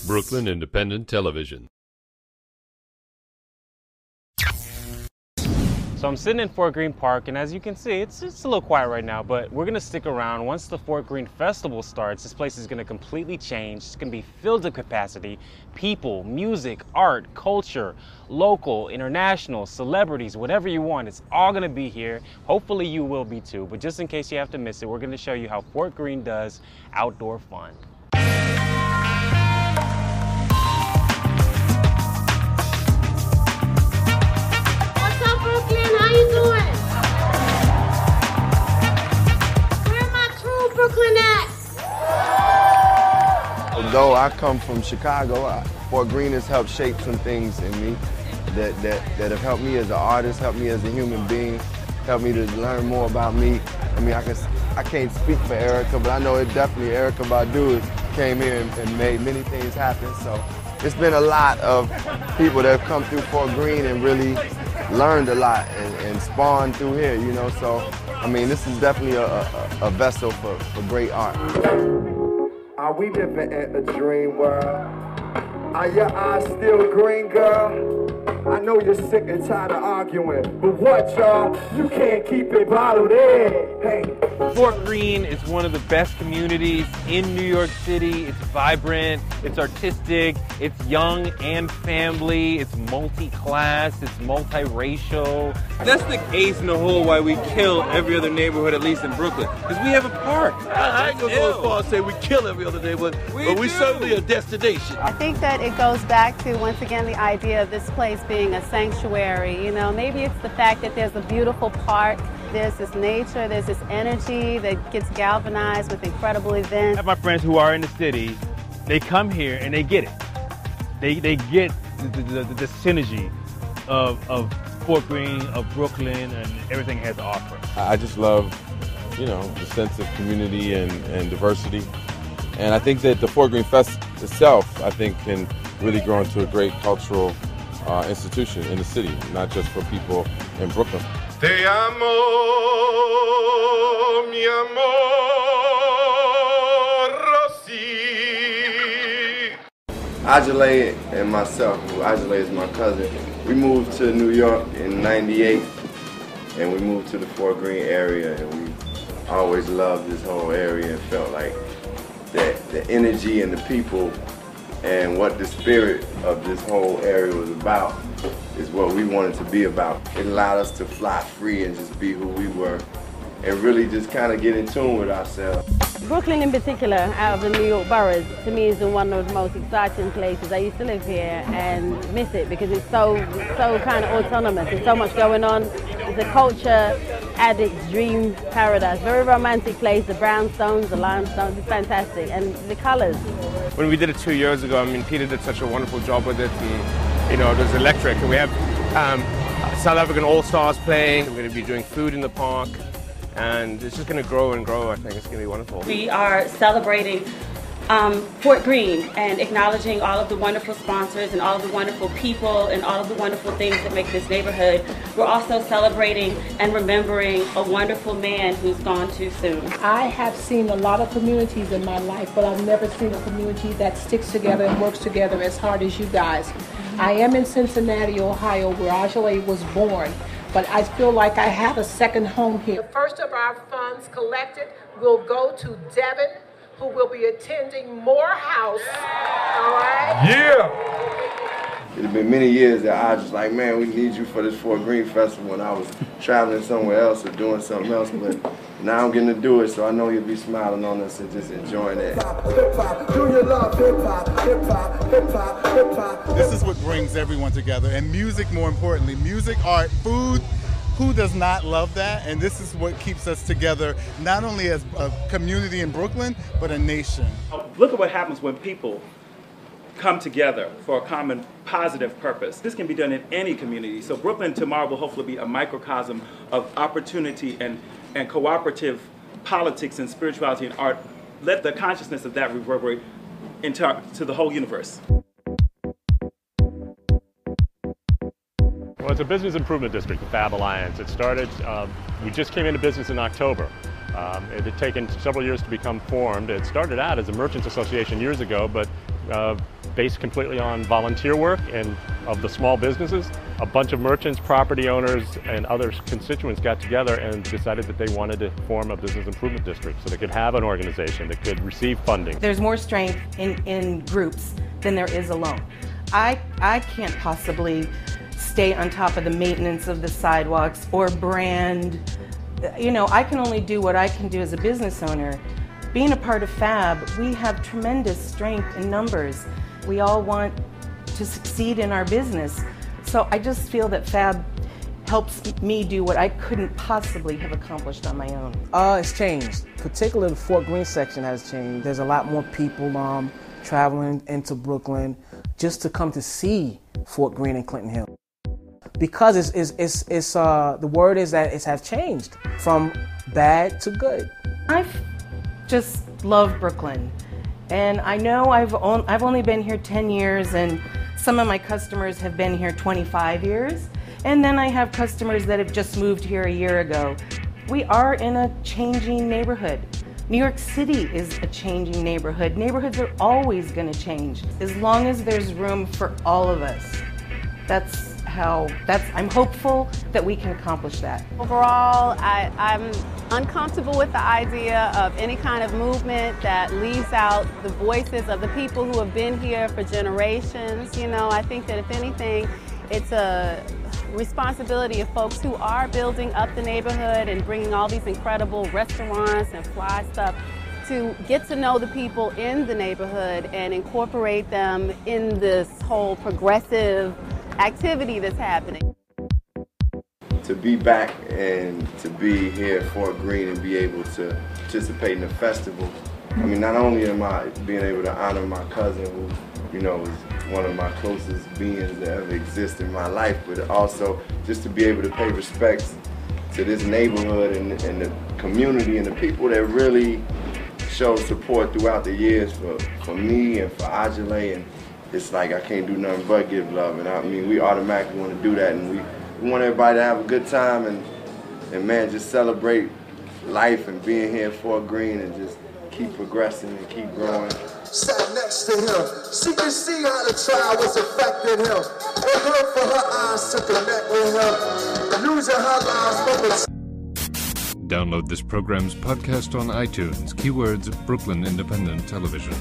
Brooklyn Independent Television. So I'm sitting in Fort Greene Park, and as you can see, it's a little quiet right now, but we're gonna stick around. Once the Fort Greene Festival starts, this place is gonna completely change. It's gonna be filled to capacity. People, music, art, culture, local, international, celebrities, whatever you want, it's all gonna be here. Hopefully you will be too, but just in case you have to miss it, we're gonna show you how Fort Greene does outdoor fun. How you doing? Where my true Brooklyn at? Although I come from Chicago, Fort Greene has helped shape some things in me that have helped me as an artist, helped me as a human being, helped me to learn more about me. I mean, I can't speak for Erica, but I know it definitely Erica Badu came here and made many things happen. So it's been a lot of people that have come through Fort Greene and really learned a lot and spawned through here, you know. So, I mean, this is definitely a vessel for great art. Are we living in a dream world? Are your eyes still green, girl? I know you're sick and tired of arguing, but what, y'all? You can't keep it bottled in. Hey. Fort Greene is one of the best communities in New York City. It's vibrant, it's artistic, it's young and family, it's multi-class, it's multiracial. That's the ace in the hole why we kill every other neighborhood, at least in Brooklyn, because we have a park. I ain't gonna go as far as say we kill every other neighborhood, but we certainly a destination. I think that it goes back to, once again, the idea of this place being a sanctuary. You know, maybe it's the fact that there's a beautiful park, there's this nature, there's this energy that gets galvanized with incredible events. I have my friends who are in the city, they come here and they get it. They get the synergy of Fort Greene, of Brooklyn, and everything it has to offer. I just love, you know, the sense of community and diversity. And I think that the Fort Greene Fest itself, I think, can really grow into a great cultural institution in the city, not just for people in Brooklyn. Te amo, mi amor, Rossi. Ajale and myself, Ajale is my cousin, we moved to New York in '98, and we moved to the Fort Greene area, and we always loved this whole area and felt like that the energy and the people and what the spirit of this whole area was about is what we wanted to be about. It allowed us to fly free and just be who we were and really just kind of get in tune with ourselves. Brooklyn in particular, out of the New York boroughs, to me is one of the most exciting places. I used to live here and miss it because it's so kind of autonomous. There's so much going on. It's a culture addict's dream paradise. Very romantic place, the brownstones, the limestones, it's fantastic. And the colors. When we did it 2 years ago, I mean, Peter did such a wonderful job with it, and you know, it was electric. And we have South African All-Stars playing. We're going to be doing food in the park, and it's just going to grow and grow. I think it's going to be wonderful. We are celebrating Fort Greene and acknowledging all of the wonderful sponsors and all of the wonderful people and all of the wonderful things that make this neighborhood. We're also celebrating and remembering a wonderful man who's gone too soon. I have seen a lot of communities in my life, but I've never seen a community that sticks together and works together as hard as you guys. I am in Cincinnati, Ohio, where Ajale was born, but I feel like I have a second home here. The first of our funds collected will go to Devin, who will be attending Morehouse, all right? Yeah! It had been many years that I was just like, man, we need you for this Fort Greene Festival, and I was traveling somewhere else or doing something else, but now I'm getting to do it, so I know you'll be smiling on us and just enjoying it. This is what brings everyone together, and music more importantly. Music, art, food. Who does not love that? And this is what keeps us together, not only as a community in Brooklyn, but a nation. Look at what happens when people come together for a common positive purpose. This can be done in any community. So Brooklyn tomorrow will hopefully be a microcosm of opportunity and cooperative politics and spirituality and art. Let the consciousness of that reverberate into the whole universe. Well, it's a business improvement district, the Fab Alliance. It started, we just came into business in October. It had taken several years to become formed. It started out as a merchants association years ago, but based completely on volunteer work and of the small businesses. A bunch of merchants, property owners, and other constituents got together and decided that they wanted to form a business improvement district so they could have an organization that could receive funding. There's more strength in groups than there is alone. I can't possibly stay on top of the maintenance of the sidewalks or brand. You know, I can only do what I can do as a business owner. Being a part of FAB, we have tremendous strength in numbers. We all want to succeed in our business. So I just feel that FAB helps me do what I couldn't possibly have accomplished on my own. It's changed. Particularly the Fort Greene section has changed. There's a lot more people traveling into Brooklyn just to come to see Fort Greene and Clinton Hill. Because the word is that it has changed from bad to good. I've just loved Brooklyn. And I know I've only been here 10 years, and some of my customers have been here 25 years. And then I have customers that have just moved here a year ago. We are in a changing neighborhood. New York City is a changing neighborhood. Neighborhoods are always going to change as long as there's room for all of us. I'm hopeful that we can accomplish that. Overall, I'm uncomfortable with the idea of any kind of movement that leaves out the voices of the people who have been here for generations. You know, I think that if anything, it's a responsibility of folks who are building up the neighborhood and bringing all these incredible restaurants and fly stuff to get to know the people in the neighborhood and incorporate them in this whole progressive activity that's happening. To be back and to be here at Fort Greene and be able to participate in the festival, I mean, not only am I being able to honor my cousin who, you know, is one of my closest beings that ever exist in my life, but also just to be able to pay respects to this neighborhood and the community and the people that really show support throughout the years for me and for Ajale. And it's like I can't do nothing but give love. And I mean, we automatically want to do that, and we want everybody to have a good time and man, just celebrate life and being here at Fort Greene and just keep progressing and keep growing. Sat next to him. She could see how the trial was affecting him. It hurt for her eyes to connect with him. Losing her lives from Download this program's podcast on iTunes. Keywords Brooklyn Independent Television.